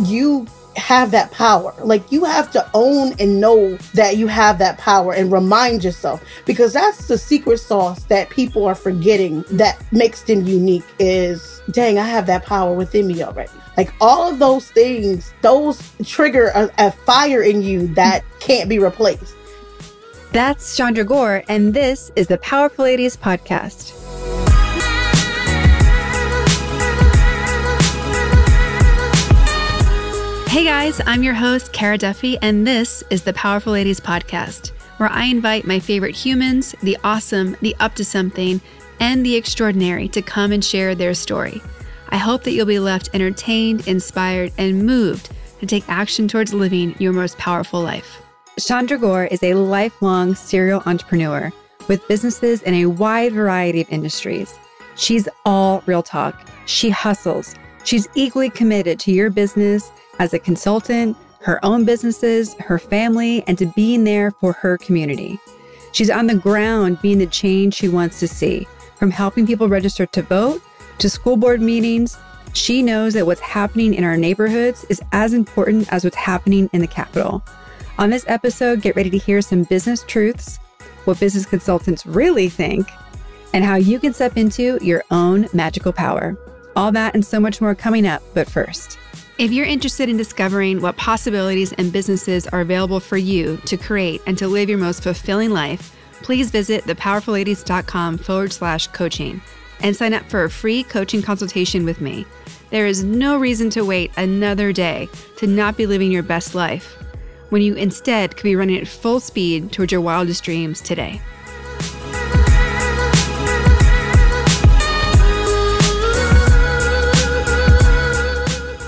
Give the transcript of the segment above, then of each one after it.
you have that power. Like, you have to own and know that you have that power and remind yourself, because that's the secret sauce that people are forgetting that makes them unique is, dang, I have that power within me already. Like, all of those things, those trigger a fire in you that can't be replaced. That's Chandra Gore, and this is the Powerful Ladies Podcast. Hey guys, I'm your host, Cara Duffy, and this is the Powerful Ladies Podcast, where I invite my favorite humans, the awesome, the up to something, and the extraordinary to come and share their story. I hope that you'll be left entertained, inspired, and moved to take action towards living your most powerful life. Chandra Gore is a lifelong serial entrepreneur with businesses in a wide variety of industries. She's all real talk. She hustles. She's equally committed to your business as a consultant, her own businesses, her family, and to being there for her community. She's on the ground being the change she wants to see, from helping people register to vote to school board meetings. She knows that what's happening in our neighborhoods is as important as what's happening in the Capitol. On this episode, get ready to hear some business truths, what business consultants really think, and how you can step into your own magical power. All that and so much more coming up, but first. If you're interested in discovering what possibilities and businesses are available for you to create and to live your most fulfilling life, please visit thepowerfulladies.com/coaching and sign up for a free coaching consultation with me. There is no reason to wait another day to not be living your best life, when you instead could be running at full speed towards your wildest dreams today.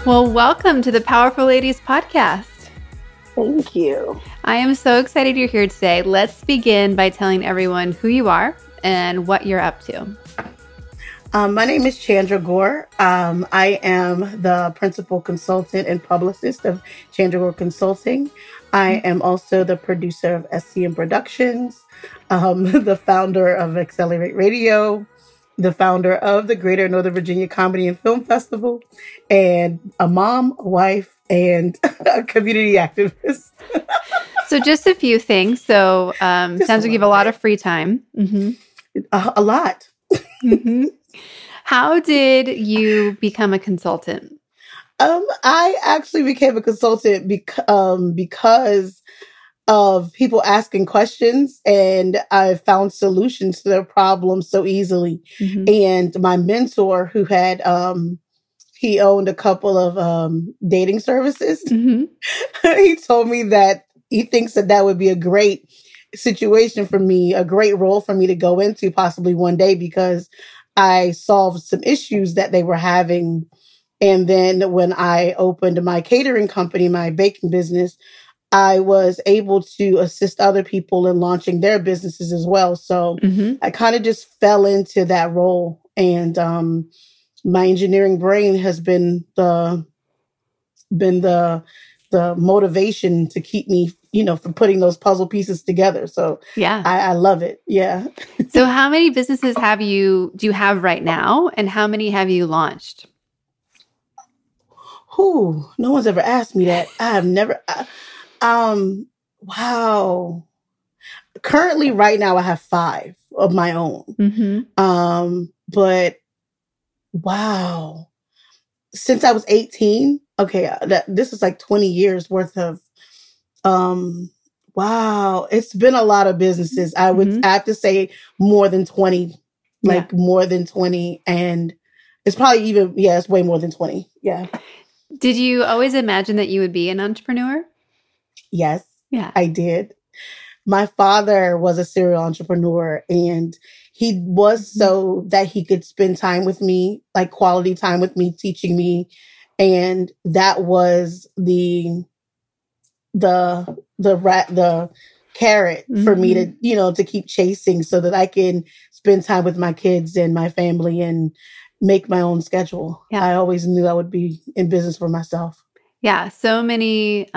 Well, welcome to the Powerful Ladies Podcast. Thank you. I am so excited you're here today. Let's begin by telling everyone who you are and what you're up to. My name is Chandra Gore. I am the principal consultant and publicist of Chandra Gore Consulting. I am also the producer of SCM Productions, the founder of Accelerate Radio, the founder of the Greater Northern Virginia Comedy and Film Festival, and a mom, a wife, and a community activist. So just a few things. So sounds like you have a lot of free time. Mm-hmm. A lot. Mm-hmm. How did you become a consultant? I actually became a consultant because of people asking questions, and I found solutions to their problems so easily. Mm-hmm. And my mentor, who had he owned a couple of dating services, mm-hmm. He told me that he thinks that would be a great situation for me, a great role for me to go into possibly one day, because I solved some issues that they were having. And then when I opened my catering company, my baking business, I was able to assist other people in launching their businesses as well. So mm-hmm. I kind of just fell into that role. And my engineering brain has been the motivation to keep me, from putting those puzzle pieces together. So yeah, I love it. Yeah. So how many businesses do you have right now? And how many have you launched? No one's ever asked me that. I have never, wow. Currently right now I have 5 of my own. Mm-hmm. But wow. Since I was 18, okay, this is like 20 years worth of, wow. It's been a lot of businesses. I would mm-hmm. have to say more than 20, more than 20. And it's probably it's way more than 20. Yeah. Did you always imagine that you would be an entrepreneur? Yes, I did. My father was a serial entrepreneur, and he was so that he could spend time with me, like quality time with me, teaching me. And that was the carrot mm-hmm. for me to, to keep chasing, so that I can spend time with my kids and my family and make my own schedule. Yeah. I always knew I would be in business for myself. Yeah. So many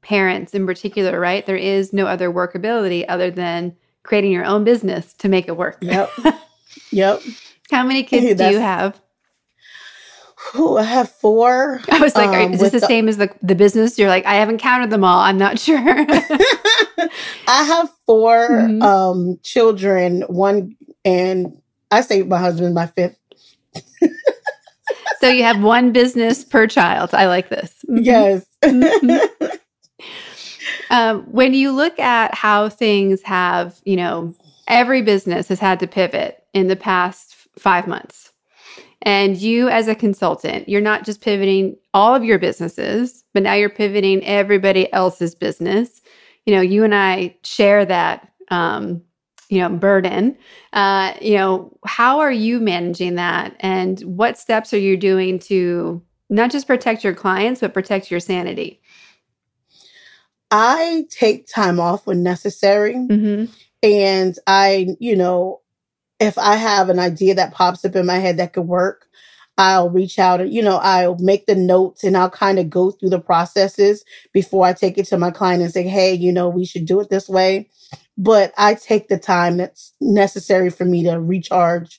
parents in particular, right? There is no other workability other than creating your own business to make it work. Yep. Yep. How many kids do you have? I have 4. I was like, is this the same as the business? You're like, I haven't counted them all. I'm not sure. I have 4 children, one, and I say my husband, my 5th. So you have 1 business per child. I like this. Yes. When you look at how things have, every business has had to pivot in the past 5 months. And you as a consultant, you're not just pivoting all of your businesses, but now you're pivoting everybody else's business. You and I share that, burden. How are you managing that? And what steps are you doing to not just protect your clients, but protect your sanity? I take time off when necessary. And I, if I have an idea that pops up in my head that could work, I'll reach out and, I'll make the notes and I'll kind of go through the processes before I take it to my client and say, hey, we should do it this way. But I take the time that's necessary for me to recharge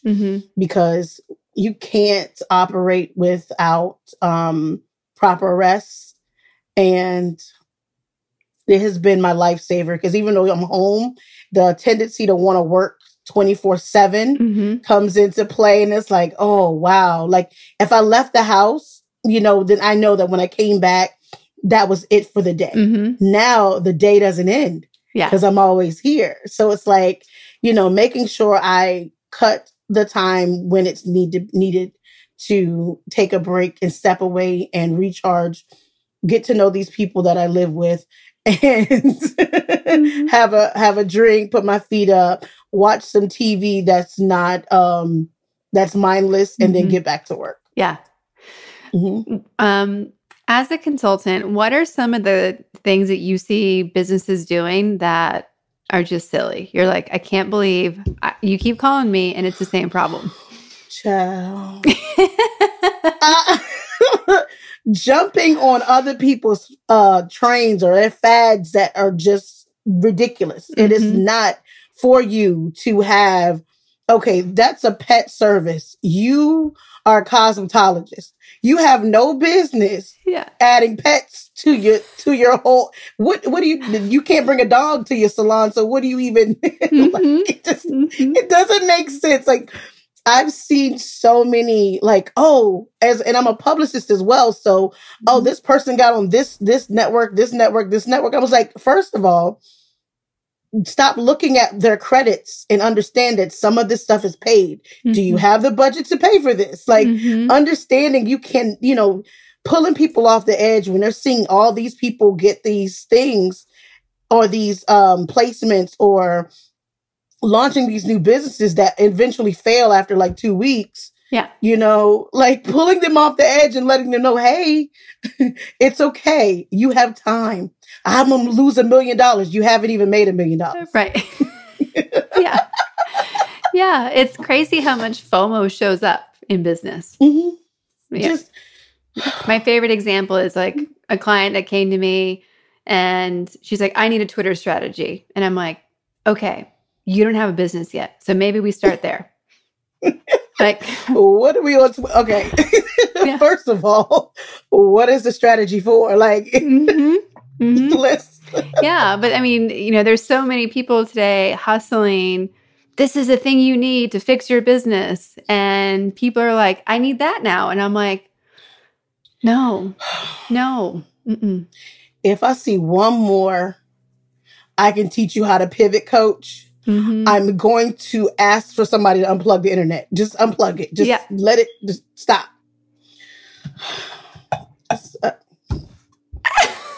because you can't operate without proper rest. And it has been my lifesaver because even though I'm home, the tendency to want to work 24/7 comes into play. And it's like, oh, wow. Like if I left the house, then I know that when I came back, that was it for the day. Now the day doesn't end because I'm always here. So it's like, making sure I cut the time when it's needed to take a break and step away and recharge, get to know these people that I live with and have a drink, put my feet up, watch some TV that's not that's mindless, and then get back to work. Yeah. As a consultant, what are some of the things that you see businesses doing that are just silly? You're like, I can't believe you keep calling me and it's the same problem. Child. Jumping on other people's trains or their fads that are just ridiculous. It is not for you to have, okay, that's a pet service. You are a cosmetologist. You have no business adding pets to your whole, what do you can't bring a dog to your salon. So what do you even, it doesn't make sense. Like, I've seen so many and I'm a publicist as well. So, this person got on this network. I was like, first of all, stop looking at their credits and understand that some of this stuff is paid. Do you have the budget to pay for this? Like understanding you can, pulling people off the edge when they're seeing all these people get these things or these placements or launching these new businesses that eventually fail after like 2 weeks. Yeah. Pulling them off the edge and letting them know, hey, it's okay. You have time. I'm going to lose $1 million. You haven't even made $1 million. Right. Yeah. Yeah. It's crazy how much FOMO shows up in business. Yeah. My favorite example is like a client that came to me and she's like, I need a Twitter strategy. And I'm like, okay, you don't have a business yet. So maybe we start there. Like, what do we want to, okay. First of all, what is the strategy for? Like, yeah. But I mean, there's so many people today hustling. This is a thing you need to fix your business. And people are like, I need that now. And I'm like, no. If I see one more, I can teach you how to pivot coach. I'm going to ask for somebody to unplug the internet. Just unplug it. Just let it just stop.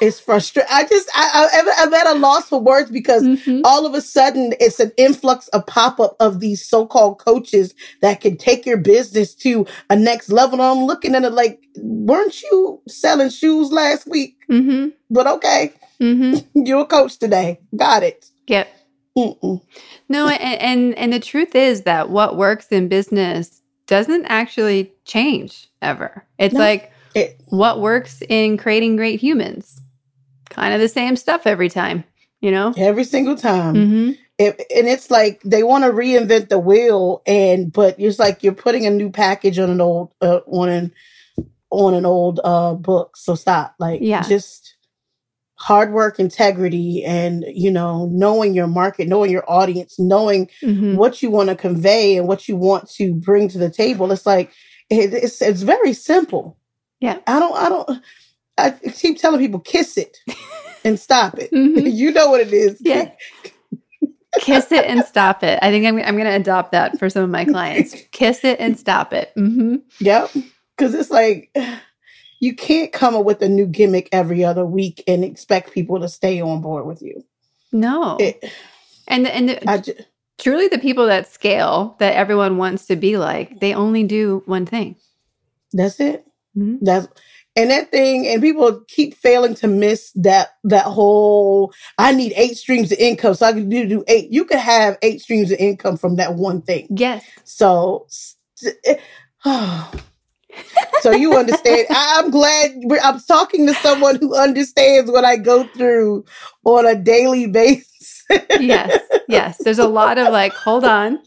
It's frustrating. I'm at a loss for words because all of a sudden it's an influx of pop-up of these so-called coaches that can take your business to a next level. And I'm looking at it like, weren't you selling shoes last week? But okay. You're a coach today. Got it. Yep. No, and the truth is that what works in business doesn't actually change ever. It's what works in creating great humans. Kind of the same stuff every time, Every single time. And it's like they want to reinvent the wheel, but it's like you're putting a new package on an old on an old book. So stop. Like, just hard work, integrity, and, you know, knowing your market, knowing your audience, knowing what you want to convey and what you want to bring to the table. It's like, it's very simple. Yeah. I keep telling people, kiss it and stop it. You know what it is. Yeah. Kiss it and stop it. I think I'm going to adopt that for some of my clients. Kiss it and stop it. Yep. Because it's like, you can't come up with a new gimmick every other week and expect people to stay on board with you. No. Truly the people that scale, that everyone wants to be like, they only do one thing. That's it. And people keep failing to miss that whole, I need 8 streams of income so I can do 8. You can have 8 streams of income from that one thing. Yes. So, so you understand. I'm glad I'm talking to someone who understands what I go through on a daily basis. Yes. There's a lot of like, hold on.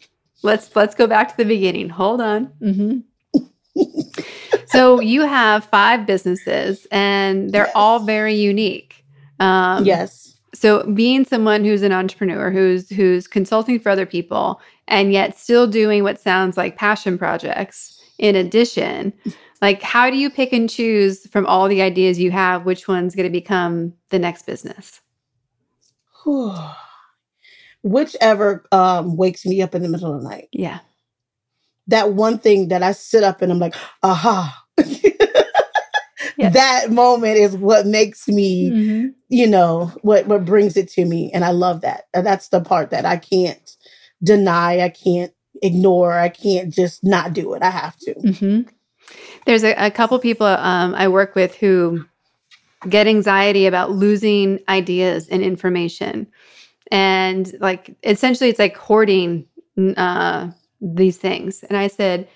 Let's go back to the beginning. Hold on. So you have 5 businesses and they're all very unique. Yes. So being someone who's an entrepreneur, who's consulting for other people and yet still doing what sounds like passion projects in addition, like how do you pick and choose from all the ideas you have, which one's going to become the next business? Whichever wakes me up in the middle of the night. Yeah. That one thing that I sit up and I'm like, aha. Yes. That moment is what makes me, you know, what brings it to me. And I love that. And that's the part that I can't deny. I can't ignore. I can't just not do it. I have to. There's a couple people I work with who get anxiety about losing ideas and information. And like, essentially it's like hoarding these things. And I said,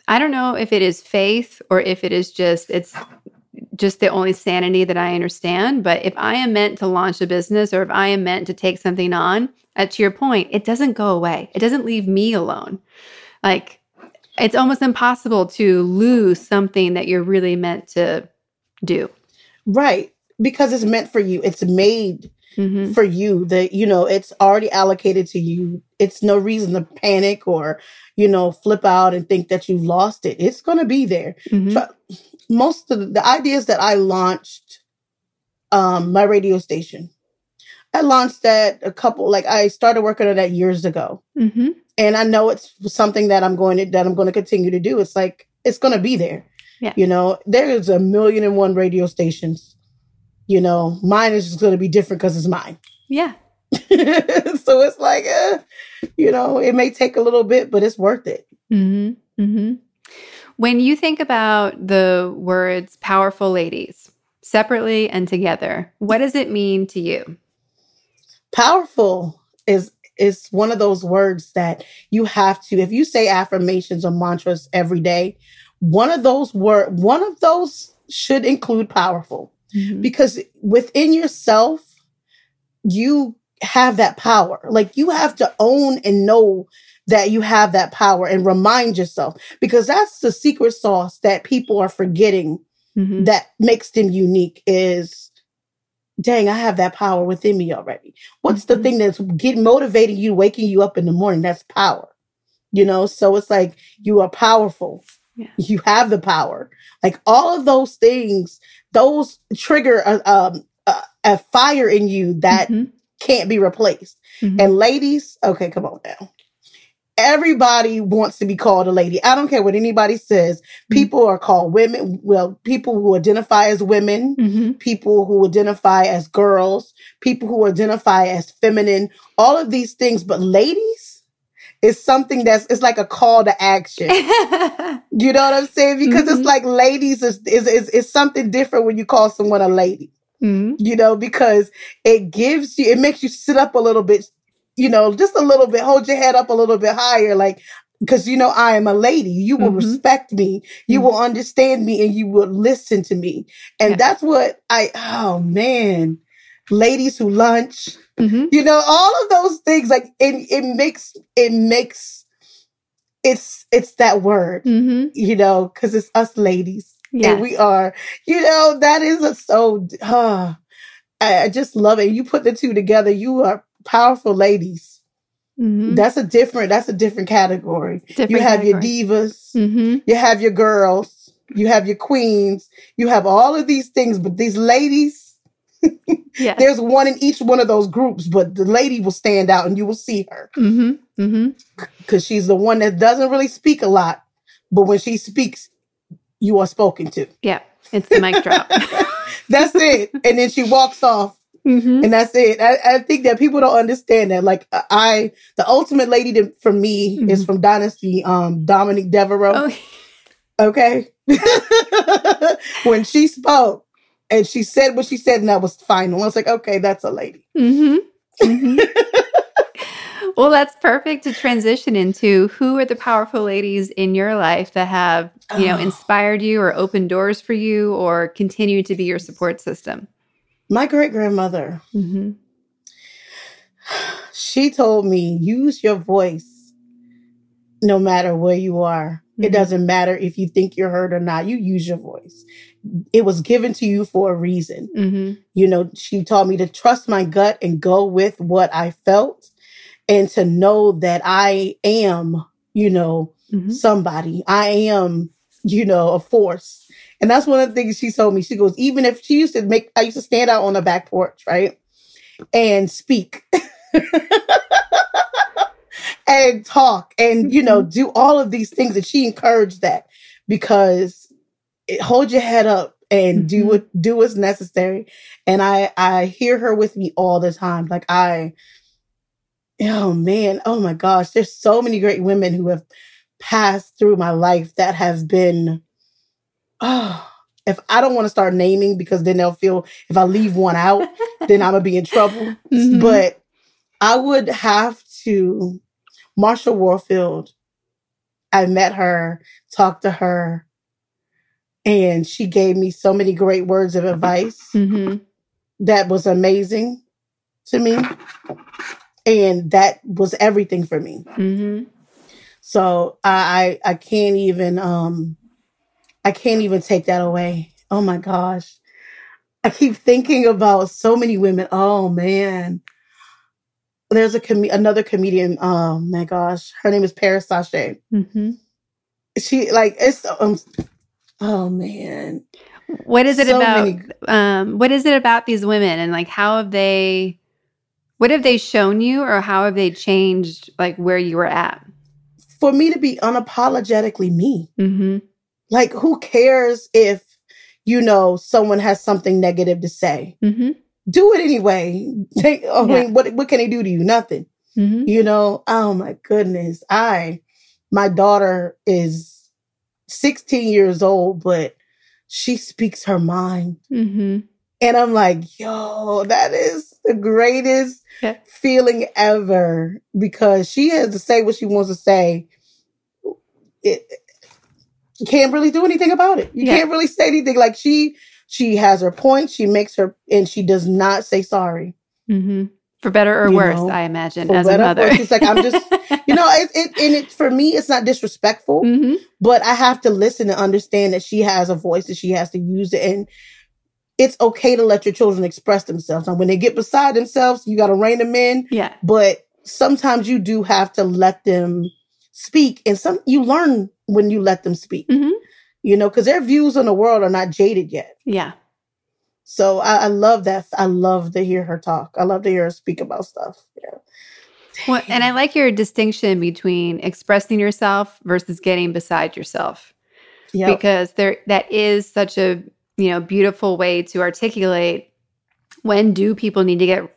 I don't know if it is faith or if it's just the only sanity that I understand. But if I am meant to launch a business or if I am meant to take something on, to your point, it doesn't go away. It doesn't leave me alone. Like, it's almost impossible to lose something that you're really meant to do. Right. Because it's meant for you. It's made for you. That, you know, it's already allocated to you. It's no reason to panic or, you know, flip out and think that you've lost it. It's going to be there. Most of the ideas that I launched, my radio station, I launched that I started working on that years ago. And I know it's something that I'm going to continue to do. It's like, it's going to be there. Yeah. You know, there's 1,000,001 radio stations. You know, mine is just going to be different because it's mine. Yeah. So it's like, you know, it may take a little bit, but it's worth it. When you think about the words powerful ladies separately and together, what does it mean to you? Powerful is one of those words that you have to, if you say affirmations or mantras every day, one of those should include powerful. Because within yourself, you have that power. Like, you have to own and know that you have that power and remind yourself, because that's the secret sauce that people are forgetting that makes them unique is, dang, I have that power within me already. What's the thing that's motivating you, waking you up in the morning? That's power. You know, so it's like, you are powerful. Yeah. You have the power. Like, all of those things, those trigger a fire in you that can't be replaced. And ladies, okay, come on now. Everybody wants to be called a lady. I don't care what anybody says. People are called women. Well, people who identify as women, people who identify as girls, people who identify as feminine, all of these things. But ladies is something it's like a call to action. You know what I'm saying? Because it's like, ladies is something different when you call someone a lady. You know, because it makes you sit up a little bit, you know, just a little bit, hold your head up a little bit higher, like, because, you know, I am a lady. You will respect me. You will understand me, and you will listen to me. And that's what oh man, ladies who lunch, you know, all of those things, like, it makes it's that word, you know, because it's us ladies. Yes. And we are, that is I just love it. You put the two together, you are powerful ladies. Mm-hmm. That's a different category. You have your divas, you have your girls, you have your queens, you have all of these things, but these ladies, yes. There's one in each one of those groups, but the lady will stand out and you will see her. Because she's the one that doesn't really speak a lot, but when she speaks, you are spoken to. Yeah, it's the mic drop. That's it. And then she walks off. And that's it. I think that people don't understand that. Like the ultimate lady for me is from Dynasty, Dominique Devereaux. Oh. Okay. When she spoke and she said what she said, and that was final. I was like, okay, that's a lady. Well, that's perfect to transition into who are the powerful ladies in your life that have, inspired you or opened doors for you or continue to be your support system. My great-grandmother, she told me, use your voice no matter where you are. It doesn't matter if you think you're heard or not. You use your voice. It was given to you for a reason. She taught me to trust my gut and go with what I felt and to know that I am, somebody. I am, a force. And that's one of the things she told me. She goes, even if I used to stand out on the back porch, right? And speak and talk and, do all of these things. And she encouraged that because hold your head up and do what's necessary. And I hear her with me all the time. Like oh man, oh my gosh, there's so many great women who have passed through my life that have been, if I don't want to start naming because then they'll feel if I leave one out, then I'm going to be in trouble. But I would have to, Marsha Warfield, I met her, talked to her, and she gave me so many great words of advice that was amazing to me. And that was everything for me. So I can't even take that away. Oh my gosh. I keep thinking about so many women. Oh man. There's another comedian. Oh my gosh. Her name is Paris Sachet. She oh man. What is it what is it about these women and like what have they shown you or how have they changed like where you were at? For me to be unapologetically me. Like, who cares if, someone has something negative to say? Do it anyway. I mean, what can they do to you? Nothing. Oh my goodness. My daughter is 16 years old, but she speaks her mind. And I'm like, yo, that is the greatest feeling ever because she has to say what she wants to say. You can't really do anything about it. You can't really say anything. Like she has her point. She makes her, and she does not say sorry. For better or worse, I imagine, as a mother. It's like, I'm just, for me, it's not disrespectful, but I have to listen and understand that she has a voice and she has to use it. And it's okay to let your children express themselves. Now, when they get beside themselves, you got to rein them in. But sometimes you do have to let them speak. And you learn when you let them speak, because their views on the world are not jaded yet. So I love that. I love to hear her talk. I love to hear her speak about stuff. Well, and I like your distinction between expressing yourself versus getting beside yourself. Because that is such a, beautiful way to articulate when do people need to get,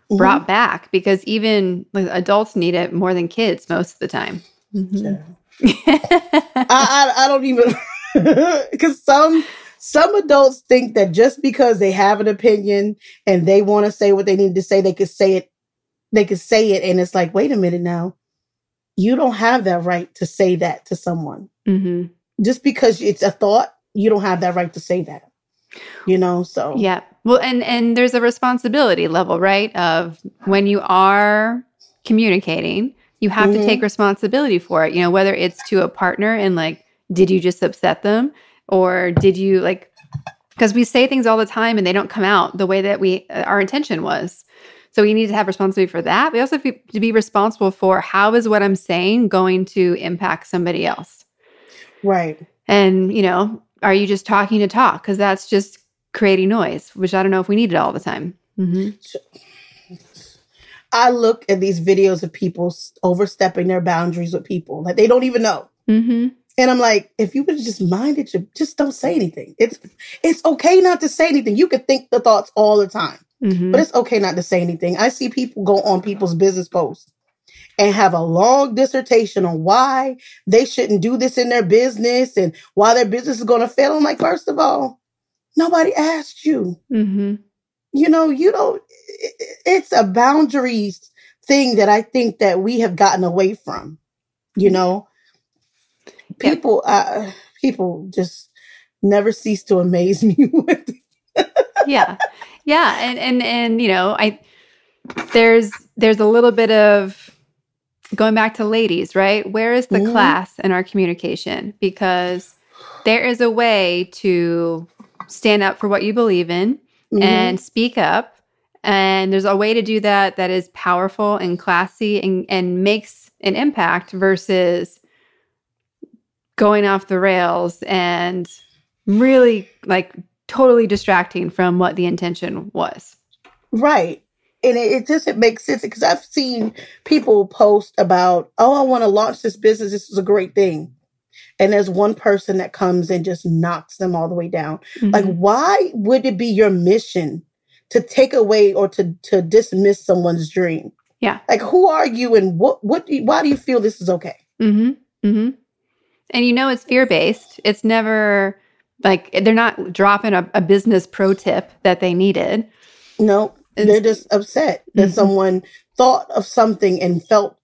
brought back, because even like, adults need it more than kids most of the time. I don't even, because some adults think that just because they have an opinion and they want to say what they need to say, they could say it. And it's like, wait a minute now. You don't have that right to say that to someone. Just because it's a thought, you don't have that right to say that. So. Yeah. Well, and there's a responsibility level, right? Of when you are communicating, you have to take responsibility for it, whether it's to a partner and like, did you just upset them? Or did you like, because we say things all the time and they don't come out the way that our intention was. So we need to have responsibility for that. We also have to be responsible for how is what I'm saying going to impact somebody else. Right. And, are you just talking to talk? Because that's just creating noise, which I don't know if we need it all the time. Mm-hmm. I look at these videos of people overstepping their boundaries with people that they don't even know. Mm-hmm. And I'm like, if you would just mind it, just don't say anything. It's okay not to say anything. You could think the thoughts all the time, but it's okay not to say anything. I see people go on people's business posts and have a long dissertation on why they shouldn't do this in their business and why their business is going to fail. I'm like, first of all, nobody asked you. Mm-hmm. You don't, it's a boundaries thing that I think that we have gotten away from, people just never cease to amaze me with Yeah. And there's a little bit of going back to ladies, right? Where is the class in our communication? Because there is a way to stand up for what you believe in and speak up. And there's a way to do that is powerful and classy and makes an impact versus going off the rails and really like totally distracting from what the intention was. Right. And it doesn't make sense because I've seen people post about, I want to launch this business. This is a great thing. And there's one person that comes and just knocks them all the way down. Mm-hmm. Like, why would it be your mission to take away or to dismiss someone's dream? Yeah. Like, who are you and why do you feel this is okay? Mm-hmm. Mm-hmm. And it's fear-based. It's never like they're not dropping a business pro tip that they needed. No, they're just upset that someone thought of something and felt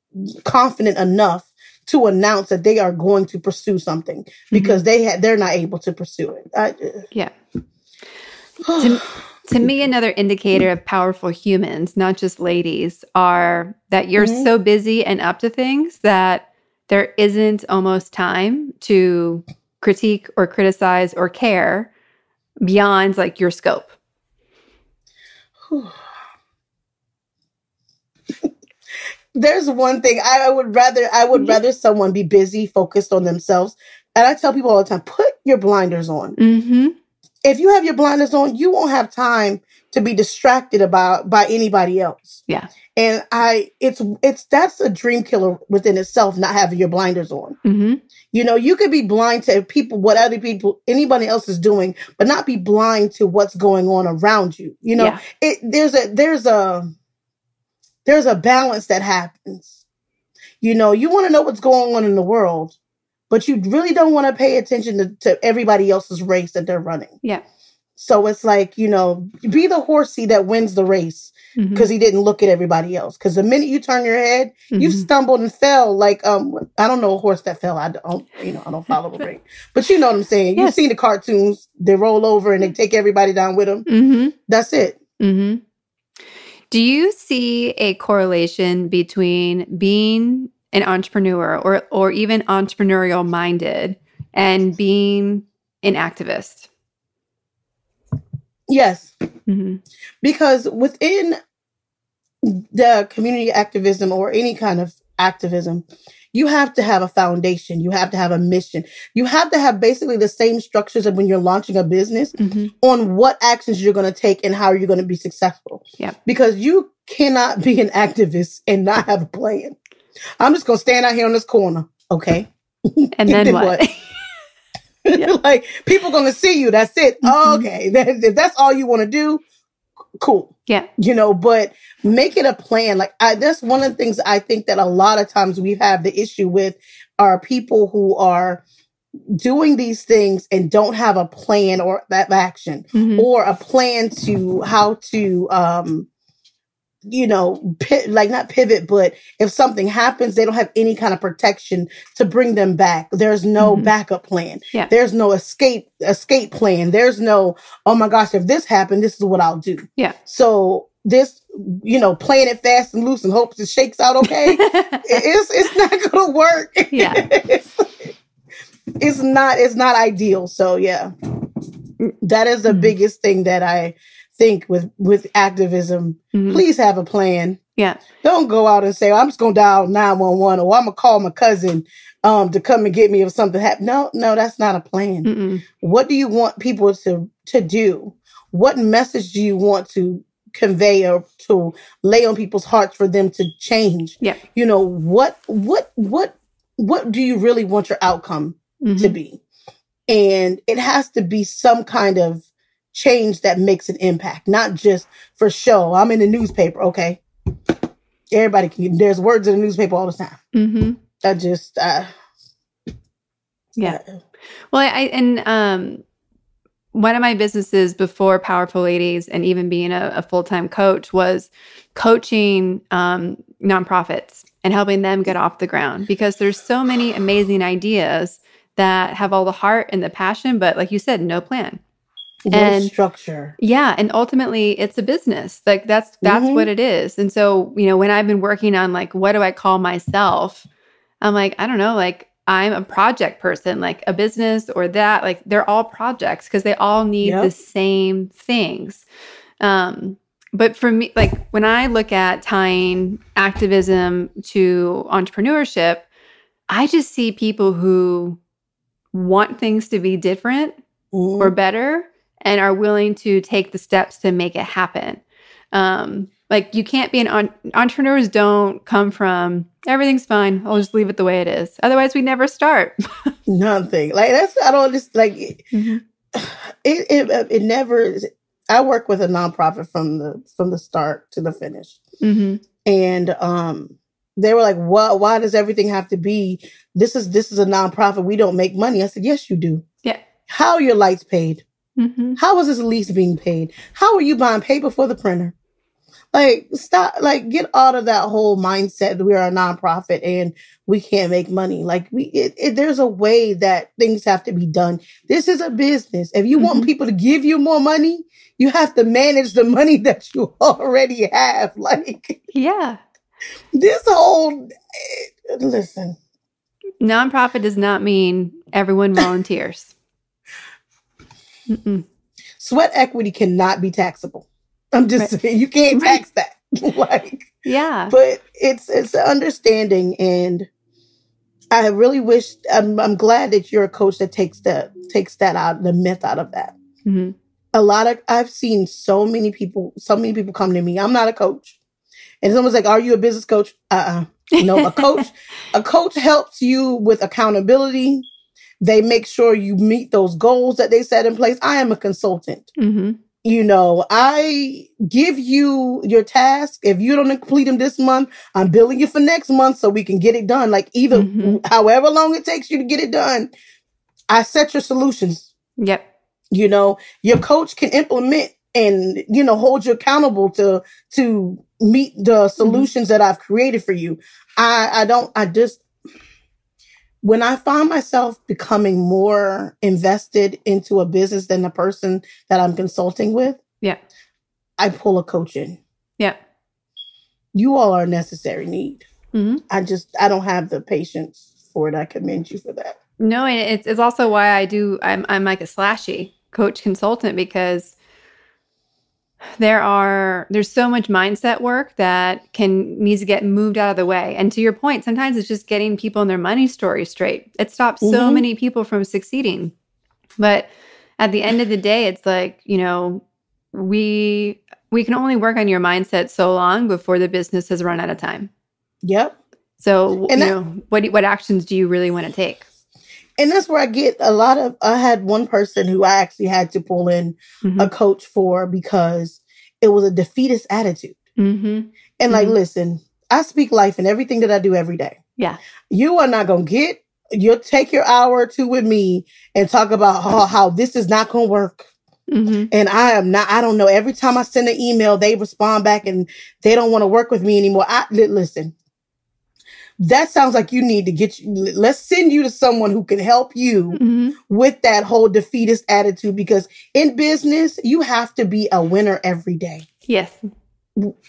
confident enough to announce that they are going to pursue something because they're not able to pursue it. Yeah. To me, another indicator of powerful humans, not just ladies, are that you're so busy and up to things that there isn't almost time to critique or criticize or care beyond like your scope. There's one thing I would rather someone be busy, focused on themselves. And I tell people all the time, put your blinders on. Mm-hmm. If you have your blinders on, you won't have time to be distracted by anybody else. Yeah. And that's a dream killer within itself, not having your blinders on. Mm-hmm. You could be blind to anybody else is doing, but not be blind to what's going on around you. There's a balance that happens. You want to know what's going on in the world, but you really don't want to pay attention to everybody else's race that they're running. Yeah. So it's like, be the horsey that wins the race because he didn't look at everybody else. Because the minute you turn your head, you've stumbled and fell. Like, I don't know a horse that fell. I don't follow the race. But you know what I'm saying? Yes. You've seen the cartoons. They roll over and they take everybody down with them. Mm-hmm. That's it. Mm-hmm. Do you see a correlation between being an entrepreneur or even entrepreneurial minded and being an activist? Yes. Mm-hmm. Because within the community activism or any kind of activism, you have to have a foundation. You have to have a mission. You have to have basically the same structures of when you're launching a business on what actions you're going to take and how you're going to be successful. Yeah. Because you cannot be an activist and not have a plan. I'm just going to stand out here on this corner. Okay. And then what? Like, people going to see you. That's it. Okay. If that's all you want to do, cool. Yeah. But make it a plan. Like, that's one of the things I think that a lot of times we have the issue with are people who are doing these things and don't have a plan or that action or a plan to how to, not pivot, but if something happens, they don't have any kind of protection to bring them back. There's no backup plan. Yeah. There's no escape plan. There's no, oh my gosh, if this happened, this is what I'll do. Yeah. So this, playing it fast and loose and hopes it shakes out okay. It's not going to work. Yeah. it's not ideal. So yeah, that is the biggest thing that I think with activism. Please have a plan. Yeah. Don't go out and say, I'm just going to dial 911 or I'm going to call my cousin to come and get me if something happens. No, that's not a plan. What do you want people to do? What message do you want to convey or to lay on people's hearts for them to change? Yeah. You know, what do you really want your outcome to be? And it has to be some kind of change that makes an impact, not just for show. I'm in the newspaper. Okay. Everybody there's words in the newspaper all the time. I just, yeah. Well, one of my businesses before Powerful Ladies and even being a full-time coach was coaching nonprofits and helping them get off the ground, because there's so many amazing ideas that have all the heart and the passion, but like you said, no plan. No structure. Yeah. And ultimately it's a business. Like that's what it is. And so, you know, when I've been working on like, what do I call myself? I'm like, I don't know, like I'm a project person, like a business or that, like they're all projects because they all need the same things. But for me, like when I look at tying activism to entrepreneurship, I just see people who want things to be different or better and are willing to take the steps to make it happen. Like you can't be entrepreneurs don't come from everything's fine, I'll just leave it the way it is. Otherwise we never start. Nothing. Like I don't just like it never is. I work with a nonprofit from the start to the finish. And they were like, why does everything have to be this is a nonprofit, we don't make money? I said, yes, you do. Yeah. How are your lights paid? How is this lease being paid? How are you buying paper for the printer? Like, stop, like, get out of that whole mindset that we are a nonprofit and we can't make money. Like, there's a way that things have to be done. This is a business. If you want people to give you more money, you have to manage the money that you already have. Like, yeah. This whole, listen. Nonprofit does not mean everyone volunteers. Sweat equity cannot be taxable. I'm just saying, you can't tax that. Like, yeah. But it's an understanding, and I really wish. I'm glad that you're a coach that takes that out, the myth out of that. I've seen so many people come to me. I'm not a coach, and someone's like, "Are you a business coach?" No, a coach helps you with accountability. They make sure you meet those goals that they set in place. I am a consultant. You know, I give you your task. If you don't complete them this month, I'm billing you for next month so we can get it done. Like even however long it takes you to get it done, I set your solutions. Yep. You know, your coach can implement and, you know, hold you accountable to meet the solutions that I've created for you. When I find myself becoming more invested into a business than the person that I'm consulting with, I pull a coach in. Yeah. You all are a necessary need. I don't have the patience for it. I commend you for that. No, and it's also why I'm like a slashy coach consultant, because there's so much mindset work that needs to get moved out of the way. And to your point, sometimes it's just getting people in their money story straight. It stops so many people from succeeding. But at the end of the day, it's like, you know, we can only work on your mindset so long before the business has run out of time. Yep. So, what actions do you really want to take? And that's where I get I had one person who I actually had to pull in a coach for because it was a defeatist attitude. And like, listen, I speak life in everything that I do every day. Yeah. You are not going to you'll take your hour or two with me and talk about how this is not going to work. And I don't know. Every time I send an email, they respond back and they don't want to work with me anymore. Listen. That sounds like you need to let's send you to someone who can help you with that whole defeatist attitude, because in business, you have to be a winner every day. Yes.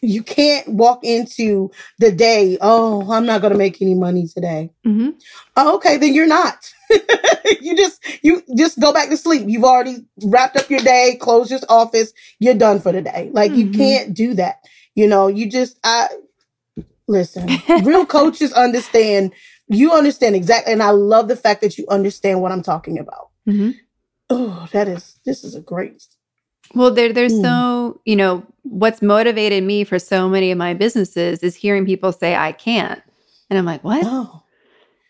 you can't walk into the day, oh, I'm not going to make any money today. Mm-hmm. Oh, okay, then you're not. you just go back to sleep. You've already wrapped up your day, closed your office, you're done for the day. Like, you can't do that. You know, listen, real coaches understand. You understand exactly. And I love the fact that you understand what I'm talking about. Mm-hmm. Oh, this is a great. Well, there's so, what's motivated me for so many of my businesses is hearing people say, I can't. And I'm like, what? Oh.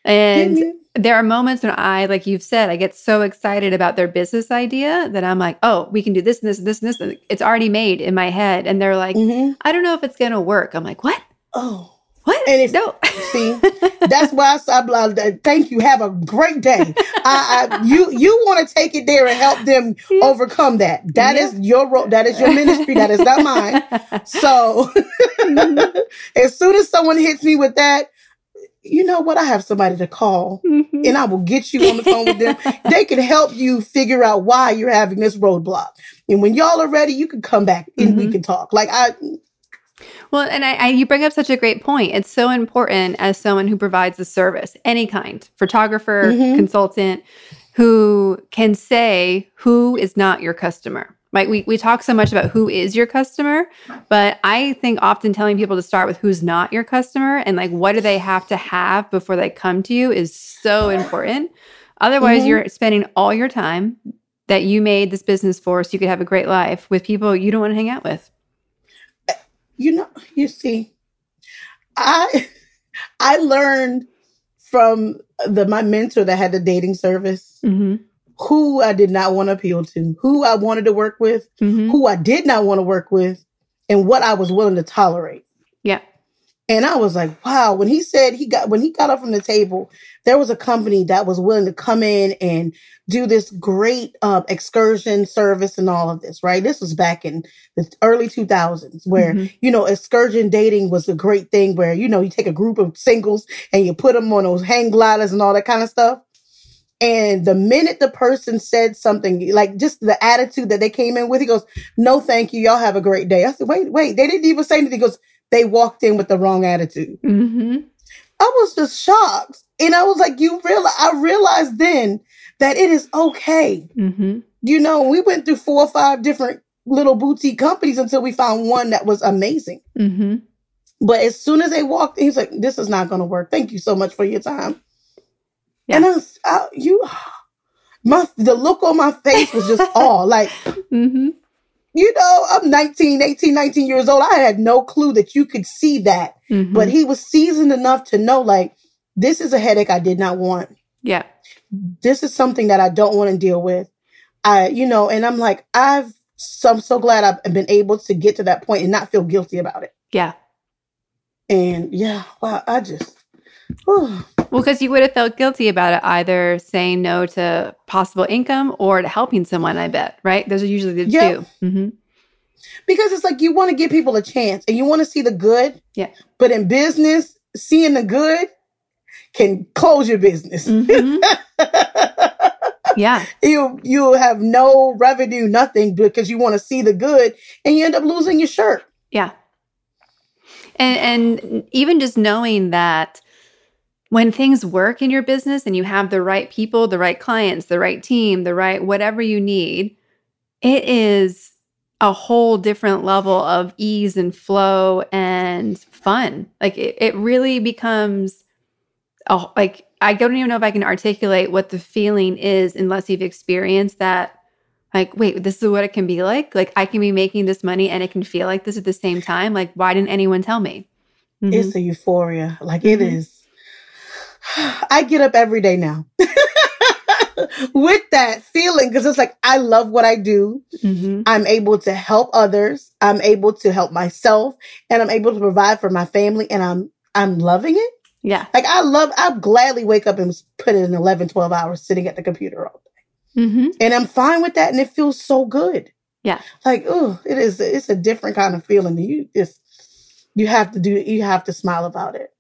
And there are moments when like you've said, I get so excited about their business idea that I'm like, oh, we can do this and this and this and this. And it's already made in my head. And they're like, I don't know if it's going to work. I'm like, what? Oh. What? And no. See, that's why I thank you. Have a great day. You want to take it there and help them overcome that. That is your role. That is your ministry. That is not mine. So as soon as someone hits me with that, you know what? I have somebody to call and I will get you on the phone with them. They can help you figure out why you're having this roadblock. And when y'all are ready, you can come back and we can talk. Well, and you bring up such a great point. It's so important as someone who provides a service, any kind, photographer, consultant, who can say who is not your customer. Like we talk so much about who is your customer, but I think often telling people to start with who's not your customer and like what do they have to have before they come to you is so important. Otherwise, you're spending all your time that you made this business for so you could have a great life with people you don't want to hang out with. You see, I learned from my mentor that had the dating service, who I did not want to appeal to, who I wanted to work with, who I did not want to work with, and what I was willing to tolerate. Yeah. And I was like, wow, when he got up from the table, there was a company that was willing to come in and do this great excursion service and all of this, right? This was back in the early 2000s where, excursion dating was a great thing where, you take a group of singles and you put them on those hang gliders and all that kind of stuff. And the minute the person said something, like just the attitude that they came in with, he goes, no, thank you. Y'all have a great day. I said, wait, they didn't even say anything. He goes, they walked in with the wrong attitude. I was just shocked. And I was like, I realized then that it is okay. We went through 4 or 5 different little boutique companies until we found one that was amazing. But as soon as they walked in, he's like, this is not going to work. Thank you so much for your time. Yeah. And the look on my face was just all like, I'm 18, 19 years old. I had no clue that you could see that. But he was seasoned enough to know, like, this is a headache I did not want. Yeah. This is something that I don't want to deal with. And I'm like, I'm so glad I've been able to get to that point and not feel guilty about it. Yeah. And wow, Well, because you would have felt guilty about it, either saying no to possible income or to helping someone, I bet, right? Those are usually the two. Because it's like you want to give people a chance and you want to see the good. Yeah. But in business, seeing the good can close your business. Yeah. You'll have no revenue, nothing, because you want to see the good and you end up losing your shirt. Yeah. And even just knowing that when things work in your business and you have the right people, the right clients, the right team, the right whatever you need, it is a whole different level of ease and flow and fun. Like it really becomes I don't even know if I can articulate what the feeling is unless you've experienced that. Like, wait, this is what it can be like? Like, I can be making this money and it can feel like this at the same time. Like, why didn't anyone tell me? It's a euphoria. Like, it is. I get up every day now with that feeling because it's like, I love what I do. I'm able to help others. I'm able to help myself and I'm able to provide for my family and I'm loving it. Yeah. Like I'll gladly wake up and put in 11, 12 hours sitting at the computer all day. And I'm fine with that. And it feels so good. Yeah. Like, it's a different kind of feeling. You have to smile about it.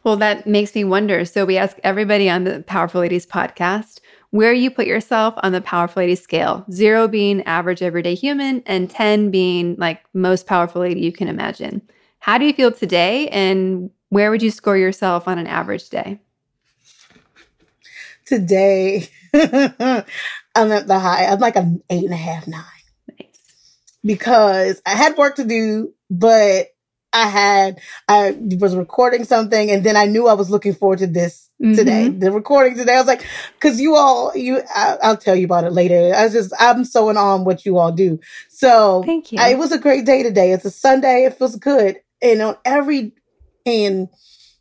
Well, that makes me wonder. So we ask everybody on the Powerful Ladies podcast, where you put yourself on the Powerful Lady scale. 0 being average everyday human and 10 being like most powerful lady you can imagine. How do you feel today, and where would you score yourself on an average day? Today, I'm at the high. I'm like an 8.5, 9. Nice. Because I had work to do, but I was recording something, and then I knew I was looking forward to this today. The recording today, I was like, because I'll tell you about it later. I'm so in awe of what you all do. So thank you. It was a great day today. It's a Sunday. It feels good. And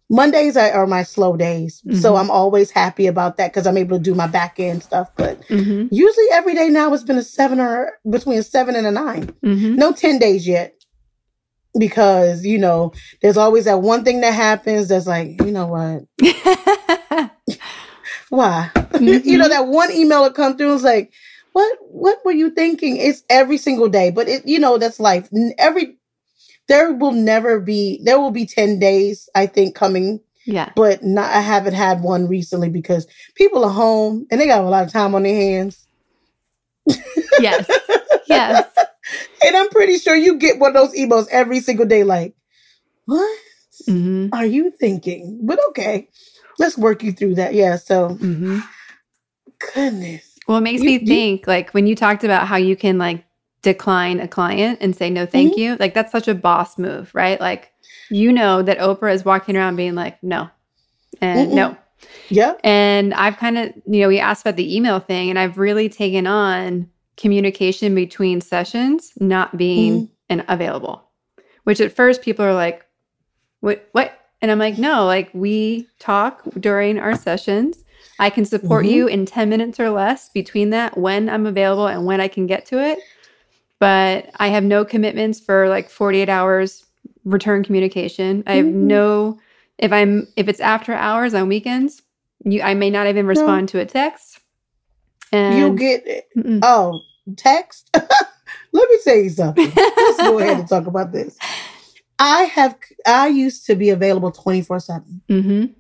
Mondays are my slow days. So I'm always happy about that because I'm able to do my back end stuff. But usually every day now it's been between a 7 and a 9. No 10 days yet. Because, there's always that one thing that happens that's like, you know what? Why? That one will come through and it's like, what were you thinking? It's every single day. But that's life. There will be 10 days, I think, coming. Yeah. But I haven't had one recently because people are home and they got a lot of time on their hands. Yes. Yes. And I'm pretty sure you get one of those emails every single day like, what are you thinking? But okay, let's work you through that. Yeah, so, goodness. Well, it makes me think, like, when you talked about how you can, like, decline a client and say, no, thank you. Like, that's such a boss move, right? Like, that Oprah is walking around being like, no, and no. Yeah. And I've kind of, we asked about the email thing, and I've really taken on communication between sessions not being available, which at first people are like, what? And I'm like, no, like we talk during our sessions. I can support you in 10 minutes or less between that when I'm available and when I can get to it. But I have no commitments for like 48 hours return communication. I have if it's after hours on weekends, I may not even respond to a text. And you get text. Let me tell you something. Let's go ahead and talk about this. I used to be available 24/7.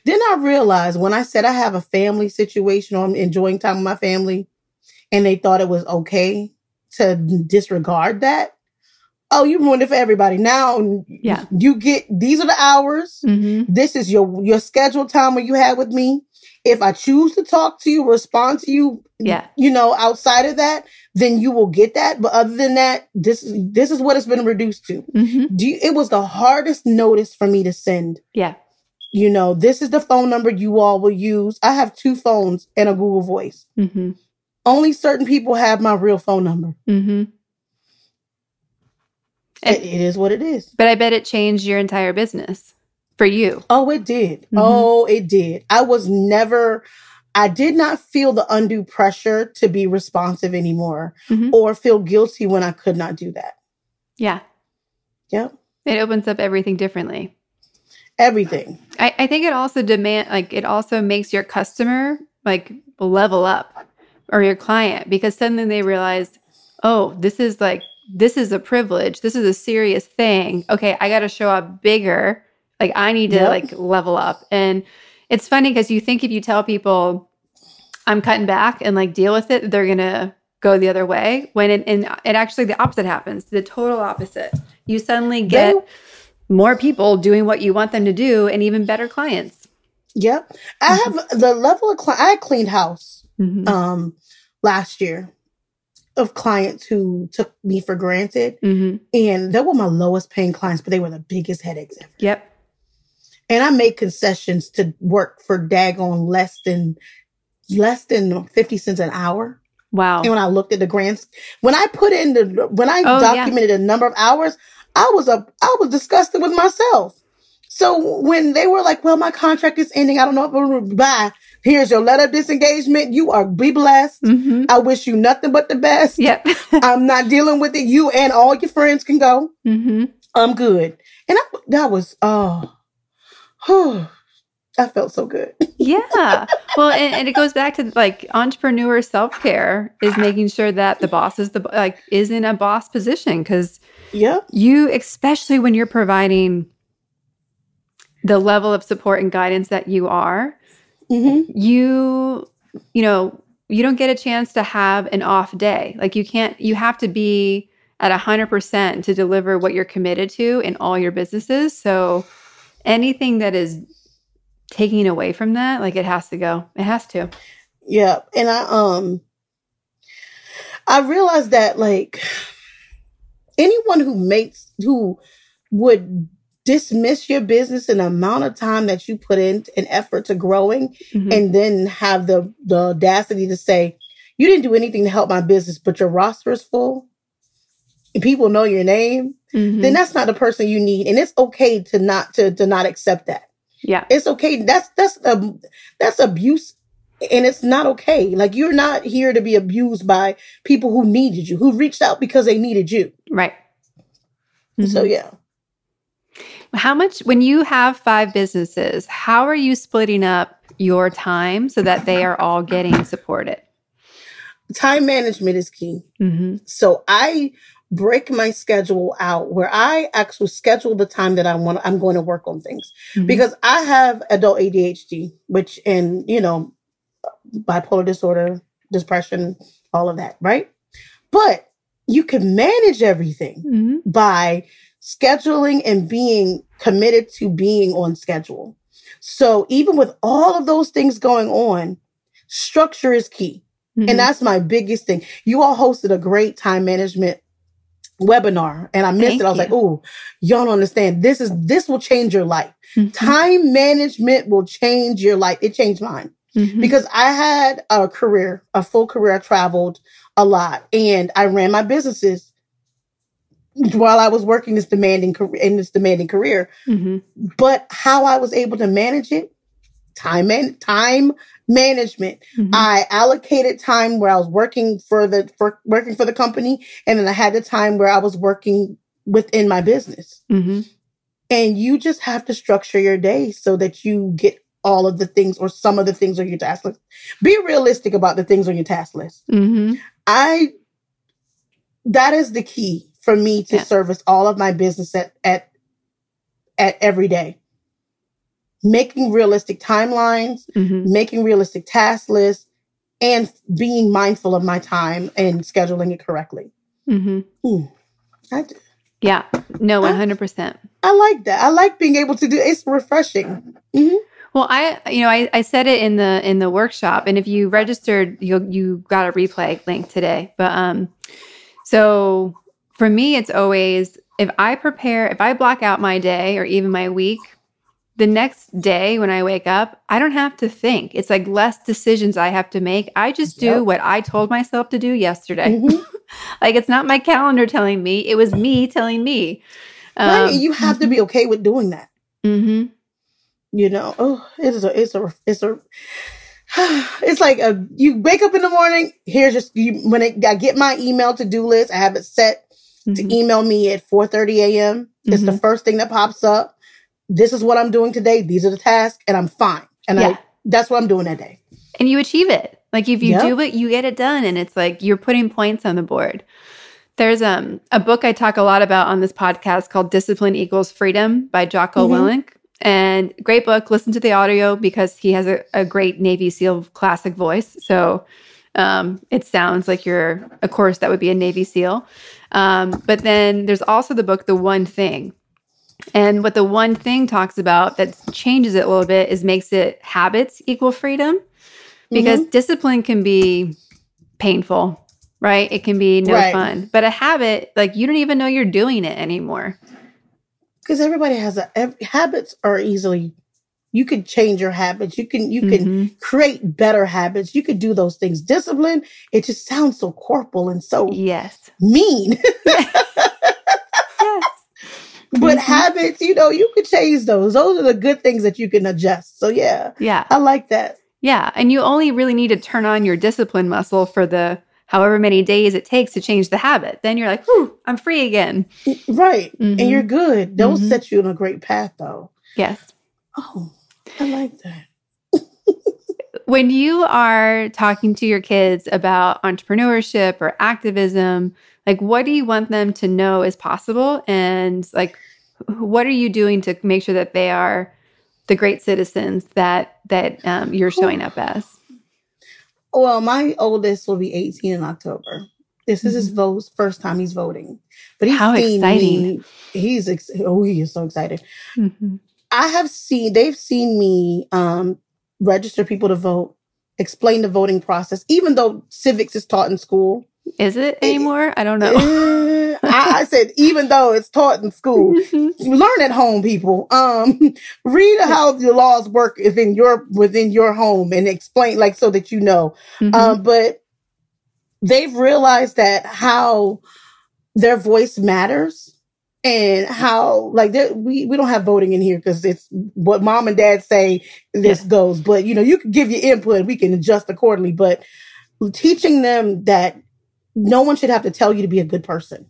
Then I realized when I said I have a family situation or I'm enjoying time with my family and they thought it was okay to disregard that. Oh, you ruined it for everybody. Now you get, these are the hours. This is your scheduled time when you have with me. If I choose to talk to you, respond to you, outside of that, then you will get that. But other than that, this is what it's been reduced to. It was the hardest notice for me to send. Yeah. This is the phone number you all will use. I have 2 phones and a Google Voice. Only certain people have my real phone number. It is what it is. But I bet it changed your entire business for you. Oh, it did. Oh, it did. I did not feel the undue pressure to be responsive anymore or feel guilty when I could not do that. Yeah. Yep. It opens up everything differently. Everything. I think it also it also makes your customer like level up, or your client, because suddenly they realize, oh, this is a privilege. This is a serious thing. Okay, I got to show up bigger. Like I need to level up. And it's funny because you think if you tell people I'm cutting back and like deal with it, they're going to go the other way. When it actually the opposite happens, the total opposite. You suddenly get more people doing what you want them to do and even better clients. Yep. I have the level of I cleaned house last year of clients who took me for granted. And they were my lowest paying clients, but they were the biggest headaches ever. Yep. And I made concessions to work for daggone less than 50 cents an hour. Wow. And when I looked at the grants, when I documented a number of hours, I was disgusted with myself. So when they were like, well, my contract is ending, I don't know if I'm going to buy. Here's your letter of disengagement. Be blessed. I wish you nothing but the best. Yep. I'm not dealing with it. You and all your friends can go. I'm good. And that was, I felt so good. Yeah. Well, and it goes back to like entrepreneur self-care is making sure that the boss is in a boss position. Cause you, especially when you're providing the level of support and guidance that you are, you you don't get a chance to have an off day. Like you have to be at 100% to deliver what you're committed to in all your businesses. So anything that is taking away from that, like it has to go. It has to. Yeah. And I realized that like anyone who would dismiss your business in the amount of time that you put in an effort to growing and then have the audacity to say, you didn't do anything to help my business, but your roster is full and people know your name, then that's not the person you need. And it's okay to not accept that. Yeah. It's okay. That's abuse. And it's not okay. Like, you're not here to be abused by people who needed you, who reached out because they needed you. Right. So, yeah. How much, when you have 5 businesses, how are you splitting up your time so that they are all getting supported? Time management is key. So I break my schedule out where I actually schedule the time that I'm going to work on things, because I have adult ADHD, bipolar disorder, depression, all of that. Right. But you can manage everything by scheduling and being committed to being on schedule. So even with all of those things going on, structure is key. And that's my biggest thing. You all hosted a great time management webinar and I missed it. I was like, oh, y'all don't understand. This will change your life. Time management will change your life. It changed mine because I had a full career. I traveled a lot and I ran my businesses while I was working this demanding career. But how I was able to manage it, time management. I allocated time where I was working for the company, and then I had the time where I was working within my business. And you just have to structure your day so that you get all of the things or some of the things on your task list. Be realistic about the things on your task list. That is the key for me to service all of my business at every day. Making realistic timelines, making realistic task lists, and being mindful of my time and scheduling it correctly. I do. Yeah. No, 100%. I like that. I like being able to do it. It's refreshing. Well, I said it in the workshop, and if you registered, you got a replay link today. But so for me, it's always if I block out my day or even my week, the next day when I wake up, I don't have to think. It's like less decisions I have to make. I just do what I told myself to do yesterday. Like, it's not my calendar telling me. It was me telling me. Right. You have to be okay with doing that. It's like you wake up in the morning. I get my email to-do list. I have it set to email me at 4:30 a.m. It's the first thing that pops up. This is what I'm doing today. These are the tasks, and I'm fine. And that's what I'm doing that day. And you achieve it. Like, if you do it, you get it done. And it's like you're putting points on the board. There's a book I talk a lot about on this podcast called Discipline Equals Freedom by Jocko Willink. And great book. Listen to the audio because he has a great Navy SEAL classic voice. So it sounds like of course, that would be a Navy SEAL. But then there's also the book, The One Thing. And what The One Thing talks about that changes it a little bit is makes it habits equal freedom, because discipline can be painful, right? It can be no fun, but a habit, like, you don't even know you're doing it anymore. Because everybody has habits are easily, you could change your habits. You can create better habits. You could do those things. Discipline, it just sounds so corporal and so mean. But habits, you could change those. Those are the good things that you can adjust. So yeah, I like that. Yeah. And you only really need to turn on your discipline muscle for the however many days it takes to change the habit. Then you're like, whew, I'm free again. Right. And you're good. Those set you on a great path, though. Yes. Oh, I like that. When you are talking to your kids about entrepreneurship or activism, like, what do you want them to know is possible? And like, what are you doing to make sure that they are the great citizens that you're showing up as? Well, my oldest will be 18 in October. This is his first time he's voting. But he's How seen exciting. me. He is so excited. Mm-hmm. They've seen me register people to vote, explain the voting process, even though civics is taught in school. Is it anymore? I don't know. I said, even though it's taught in school, learn at home, people. Read how the laws work within your home and explain, like, so that you know. But they've realized that how their voice matters and how, like, we don't have voting in here because it's what mom and dad say this goes. But, you can give your input. We can adjust accordingly. But teaching them that no one should have to tell you to be a good person.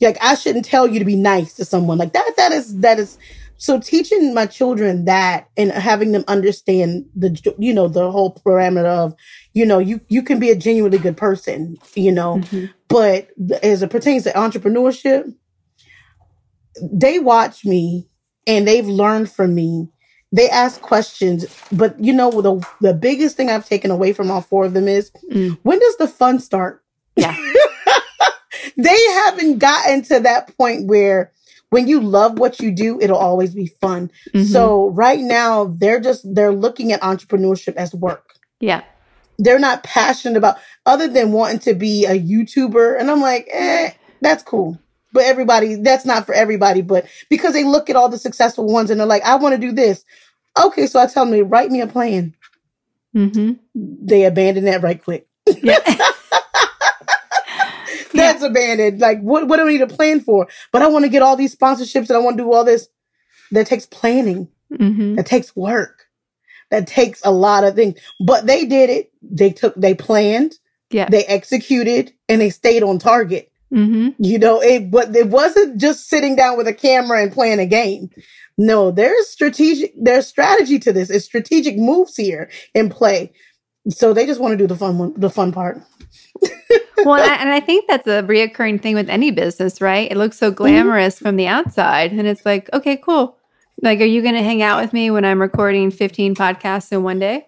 Like, I shouldn't tell you to be nice to someone. Like, that is so teaching my children that and having them understand the whole parameter of, you can be a genuinely good person, but as it pertains to entrepreneurship, they watch me and they've learned from me. They ask questions, but the biggest thing I've taken away from all four of them is, when does the fun start? Yeah. They haven't gotten to that point where when you love what you do, it'll always be fun. So right now they're looking at entrepreneurship as work. Yeah. They're not passionate about, other than wanting to be a YouTuber. And I'm like, that's cool. But that's not for everybody. But because they look at all the successful ones and they're like, I want to do this. Okay, so I tell them, write me a plan. They abandon that right quick. Yeah. That's abandoned. Like, what do I need a plan for? But I want to get all these sponsorships and I want to do all this. That takes planning. That takes work. That takes a lot of things. But they did it. They planned. Yeah. They executed and they stayed on target. But it wasn't just sitting down with a camera and playing a game. No, there's strategy to this. It's strategic moves here in play. So they just want to do the fun part. Well, and I think that's a reoccurring thing with any business, right? It looks so glamorous from the outside. And it's like, okay, cool. Like, are you going to hang out with me when I'm recording 15 podcasts in one day?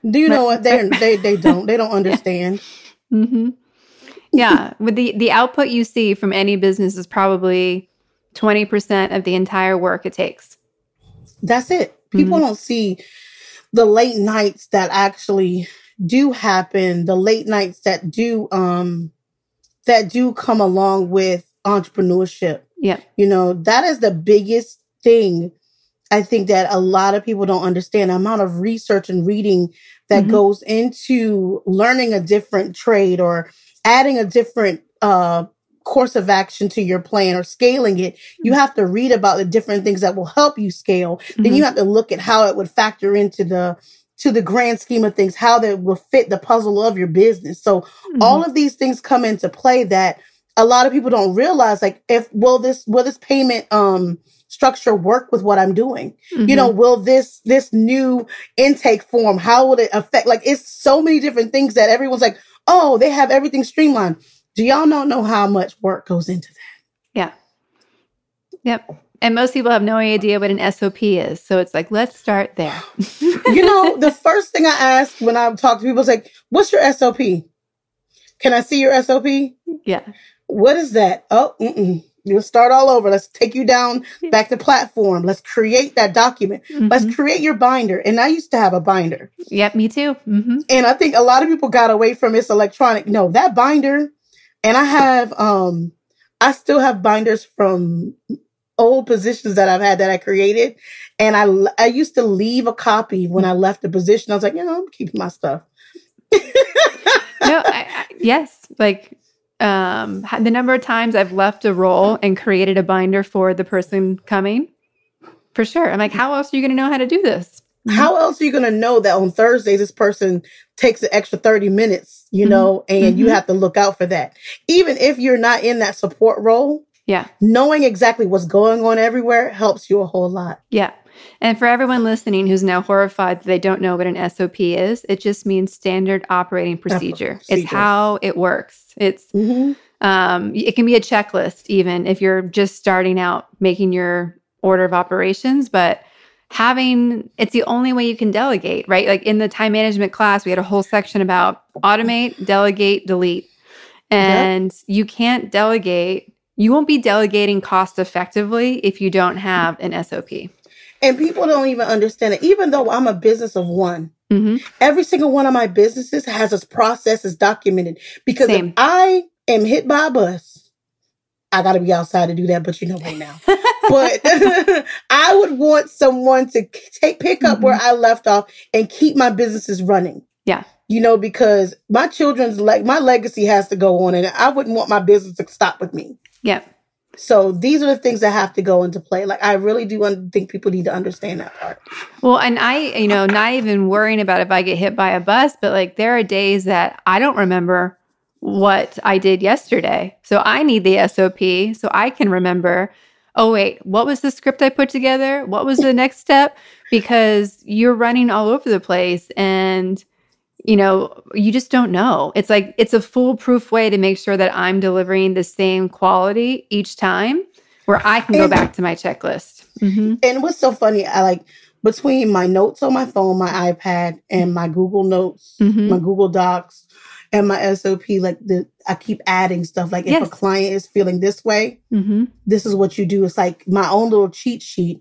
Do you know what? They don't. They don't understand. Yeah. With the output you see from any business is probably 20% of the entire work it takes. That's it. People don't see the late nights that actually do happen, the late nights that do come along with entrepreneurship. Yeah. That is the biggest thing I think that a lot of people don't understand. The amount of research and reading that goes into learning a different trade or adding a different course of action to your plan or scaling it. You have to read about the different things that will help you scale. Then you have to look at how it would factor into the grand scheme of things, how that will fit the puzzle of your business. So all of these things come into play that a lot of people don't realize. Like, will this payment structure work with what I'm doing? Will this new intake form, how will it affect? Like, it's so many different things that everyone's like, oh, they have everything streamlined. Do y'all not know how much work goes into that? Yeah. Yep. And most people have no idea what an SOP is. So it's like, let's start there. The first thing I ask when I talk to people is like, what's your SOP? Can I see your SOP? Yeah. What is that? Oh, you'll start all over. Let's take you down back to platform. Let's create that document. Let's create your binder. And I used to have a binder. Yep, me too. And I think a lot of people got away from it's electronic. No, that binder. And I still have binders from old positions that I've had that I created. And I used to leave a copy when I left the position. I was like, I'm keeping my stuff. No, yes. Like, the number of times I've left a role and created a binder for the person coming, for sure. I'm like, how else are you going to know how to do this? How else are you going to know that on Thursdays, this person takes an extra 30 minutes, and you have to look out for that. Even if you're not in that support role, knowing exactly what's going on everywhere helps you a whole lot. Yeah. And for everyone listening who's now horrified that they don't know what an SOP is, it just means standard operating procedure. It's how it works. It's it can be a checklist even if you're just starting out making your order of operations, but it's the only way you can delegate, right? Like in the time management class, we had a whole section about automate, delegate, delete. And you can't delegate. You won't be delegating cost effectively if you don't have an SOP. And people don't even understand it. Even though I'm a business of one, every single one of my businesses has its processes documented. Because if I am hit by a bus, I got to be outside to do that, but right now. But I would want someone to pick up where I left off and keep my businesses running. Yeah. Because my my legacy has to go on, and I wouldn't want my business to stop with me. Yeah. So these are the things that have to go into play. Like, I really do think people need to understand that part. Well, and I, not even worrying about if I get hit by a bus, but like there are days that I don't remember what I did yesterday. So I need the SOP so I can remember, oh, wait, what was the script I put together? What was the next step? Because you're running all over the place and you just don't know. It's like, it's a foolproof way to make sure that I'm delivering the same quality each time where I can go back to my checklist. And what's so funny, between my notes on my phone, my iPad, and my Google Notes, my Google Docs, and my SOP, I keep adding stuff. Like if a client is feeling this way, this is what you do. It's like my own little cheat sheet.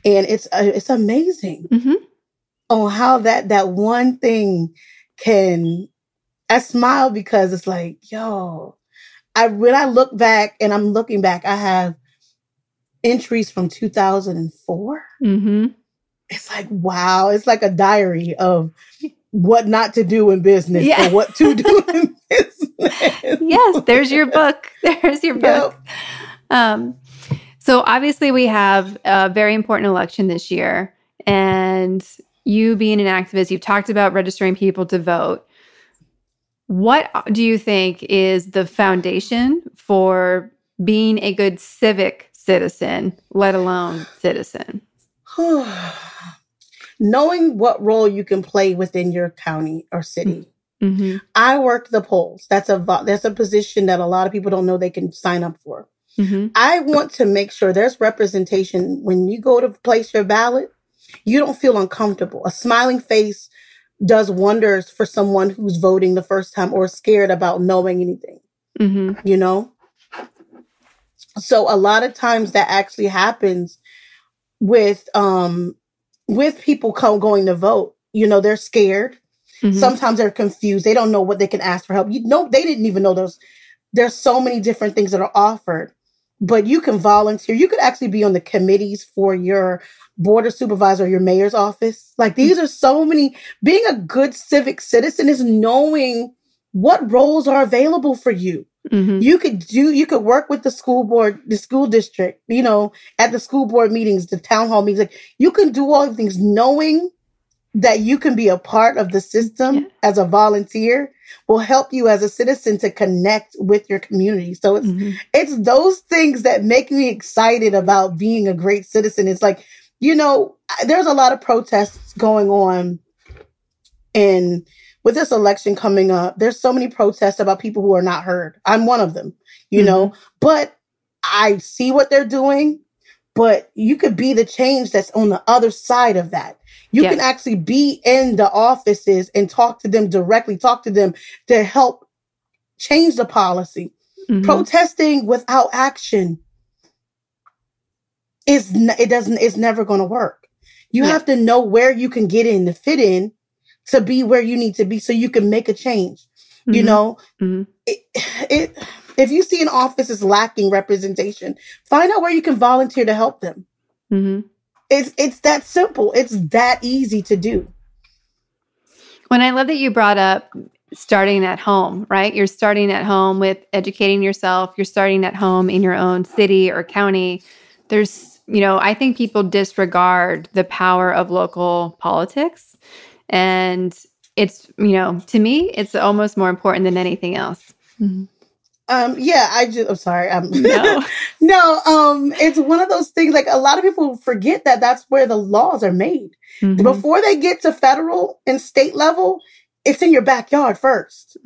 And it's amazing on how that one thing I smile because it's like, when I look back and I'm looking back, I have entries from 2004. It's like, wow. It's like a diary of what not to do in business or what to do in business. Yes, there's your book. There's your book. So obviously we have a very important election this year, and you being an activist, you've talked about registering people to vote. What do you think is the foundation for being a good civic citizen, let alone citizen? Knowing what role you can play within your county or city. I work the polls. That's a position that a lot of people don't know they can sign up for. I want to make sure there's representation when you go to place your ballot. You don't feel uncomfortable. A smiling face does wonders for someone who's voting the first time or scared about knowing anything, So a lot of times that actually happens with people going to vote. They're scared. Sometimes they're confused. They don't know what they can ask for help. They didn't even know there's so many different things that are offered, but you can volunteer. You could actually be on the committees for your board of supervisor or your mayor's office. Like, these are so many. Being a good civic citizen is knowing what roles are available for you. You could work with the school board, the school district, at the school board meetings, the town hall meetings. Like, you can do all of things knowing that you can be a part of the system as a volunteer will help you as a citizen to connect with your community. So it's those things that make me excited about being a great citizen. It's like, there's a lot of protests going on, and with this election coming up, there's so many protests about people who are not heard. I'm one of them, but I see what they're doing, but you could be the change that's on the other side of that. You can actually be in the offices and talk to them directly, talk to them to help change the policy. Protesting without action it's never going to work. You have to know where you can get in to fit in to be where you need to be so you can make a change. If you see an office is lacking representation, find out where you can volunteer to help them. It's that simple. It's that easy to do. When I love that you brought up starting at home, right? You're starting at home with educating yourself. You're starting at home in your own city or county. There's, I think people disregard the power of local politics. And it's, to me, it's almost more important than anything else. I'm sorry. No. It's one of those things, like, a lot of people forget that that's where the laws are made. Before they get to federal and state level, it's in your backyard first.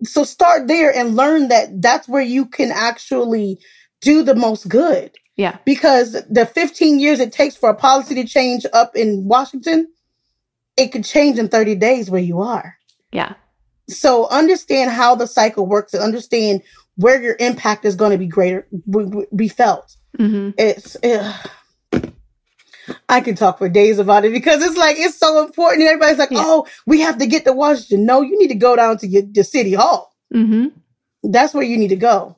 So start there and learn that that's where you can actually do the most good. Yeah. Because the 15 years it takes for a policy to change up in Washington, it could change in 30 days where you are. Yeah. So understand how the cycle works and understand where your impact is going to be greater, be felt. I can talk for days about it because it's like, it's so important. And everybody's like, oh, we have to get to Washington. No, you need to go down to your city hall. That's where you need to go.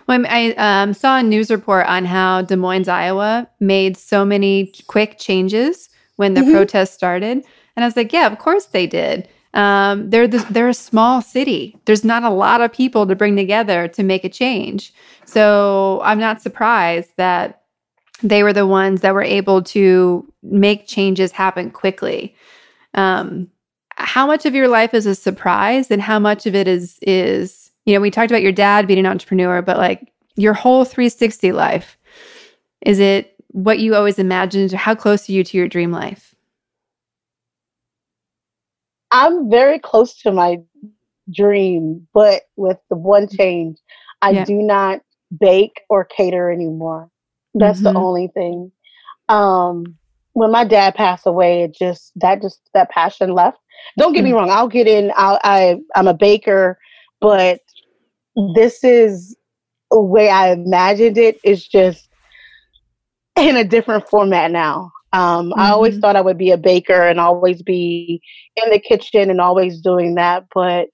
Well, I saw a news report on how Des Moines, Iowa made so many quick changes when the protests started. And I was like, yeah, of course they did. They're a small city. There's not a lot of people to bring together to make a change. So I'm not surprised that they were the ones that were able to make changes happen quickly. How much of your life is a surprise and how much of it is, we talked about your dad being an entrepreneur, but like your whole 360 life, is it what you always imagined? How close are you to your dream life? I'm very close to my dream, but with the one change, I do not bake or cater anymore. That's the only thing. When my dad passed away, that passion left. Don't get me wrong. I'll get in. I'm a baker, but this is the way I imagined it. It's just in a different format now. I always thought I would be a baker and always be in the kitchen and always doing that, but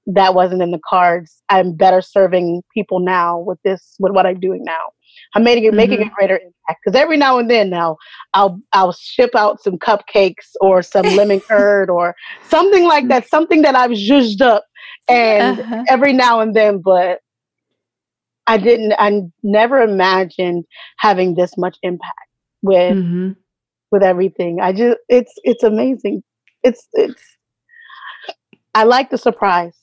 that wasn't in the cards. I'm better serving people now with what I'm doing now. I'm making a greater impact because every now and then now I'll ship out some cupcakes or some lemon curd or something like that, something that I've zhuzhed up and every now and then, but I never imagined having this much impact with everything. It's amazing. I like the surprise.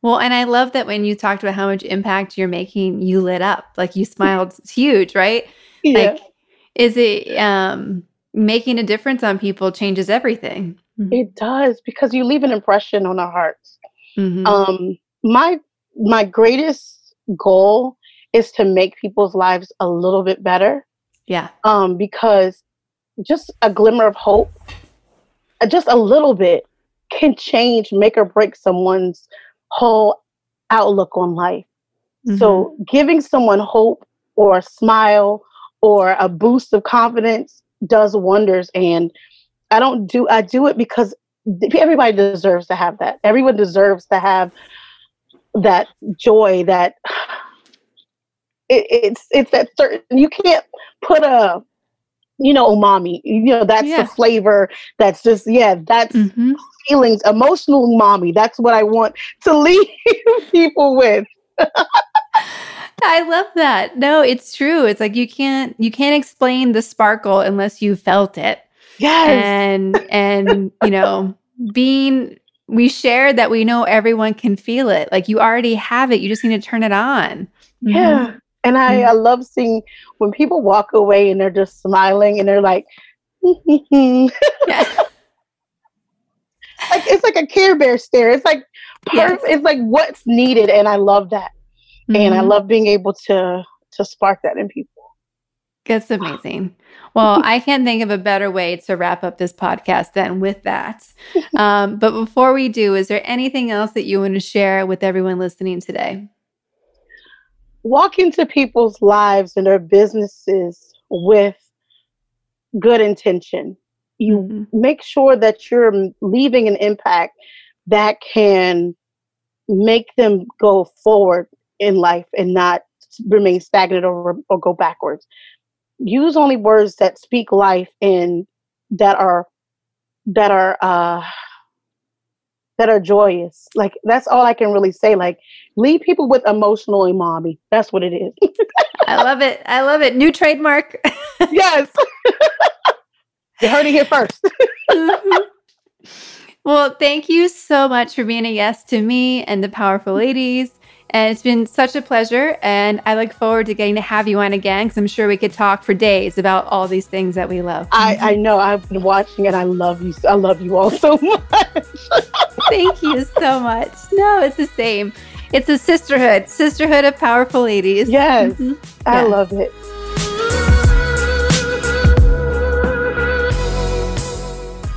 Well, and I love that when you talked about how much impact you're making, you lit up, like you smiled. It's huge, right? Yeah. Like, is it making a difference on people changes everything? It does, because you leave an impression on our hearts. My greatest goal is to make people's lives a little bit better. Yeah. Because just a glimmer of hope, just a little bit, can make or break someone's whole outlook on life. So giving someone hope or a smile or a boost of confidence does wonders. And I do it because everybody deserves to have that. Everyone deserves to have that joy, that it's that certain, you can't put a, umami, that's the flavor. That's just, that's feelings, emotional umami. That's what I want to leave people with. I love that. No, it's true. It's like you can't explain the sparkle unless you felt it. Yes. And we shared that we know everyone can feel it. Like you already have it. You just need to turn it on. Yeah. And I love seeing when people walk away and they're just smiling and they're like, like it's like a Care Bear stare. It's like It's like what's needed, and I love that. And I love being able to spark that in people. That's amazing. Well, I can't think of a better way to wrap up this podcast than with that. But before we do, is there anything else that you want to share with everyone listening today? Walk into people's lives and their businesses with good intention. You make sure that you're leaving an impact that can make them go forward in life and not remain stagnant or go backwards. Use only words that speak life and that are joyous. Like, that's all I can really say. Like, leave people with emotional umami. That's what it is. I love it. I love it. New trademark. Yes. You heard it here first. Well, thank you so much for being a yes to me and the Powerful Ladies. And it's been such a pleasure. And I look forward to getting to have you on again, because I'm sure we could talk for days about all these things that we love. I know. I've been watching and I love you. I love you all so much. Thank you so much. No, it's the same. It's a sisterhood of powerful ladies. Yes, I love it.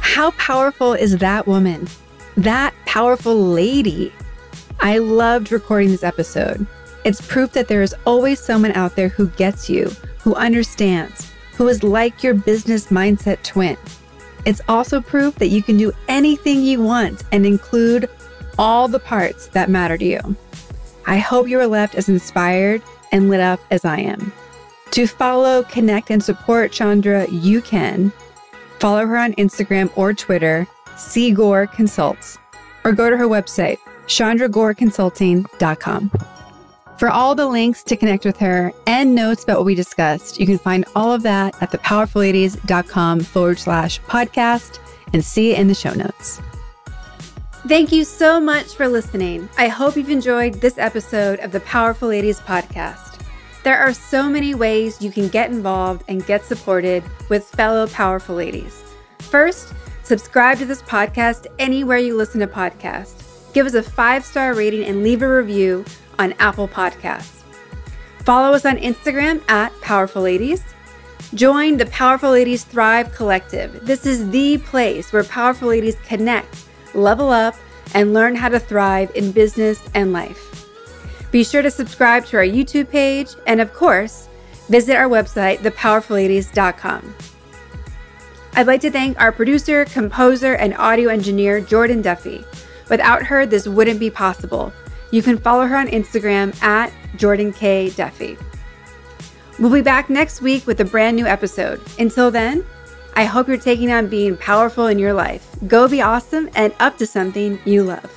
How powerful is that woman? That powerful lady. I loved recording this episode. It's proof that there is always someone out there who gets you, who understands, who is like your business mindset twin. It's also proof that you can do anything you want and include all the parts that matter to you. I hope you are left as inspired and lit up as I am. To follow, connect, and support Chandra, you can follow her on Instagram or Twitter, Gore Consults, or go to her website, chandragoreconsulting.com. For all the links to connect with her and notes about what we discussed, you can find all of that at thepowerfulladies.com/podcast and see it in the show notes. Thank you so much for listening. I hope you've enjoyed this episode of the Powerful Ladies podcast. There are so many ways you can get involved and get supported with fellow powerful ladies. First, subscribe to this podcast anywhere you listen to podcasts. Give us a 5-star rating and leave a review on Apple Podcasts. Follow us on Instagram at Powerful Ladies. Join the Powerful Ladies Thrive Collective. This is the place where powerful ladies connect, level up, and learn how to thrive in business and life. Be sure to subscribe to our YouTube page, and of course, visit our website, thepowerfulladies.com. I'd like to thank our producer, composer, and audio engineer, Jordan Duffy. Without her, this wouldn't be possible. You can follow her on Instagram at Jordan K. Duffy. We'll be back next week with a brand new episode. Until then, I hope you're taking on being powerful in your life. Go be awesome and up to something you love.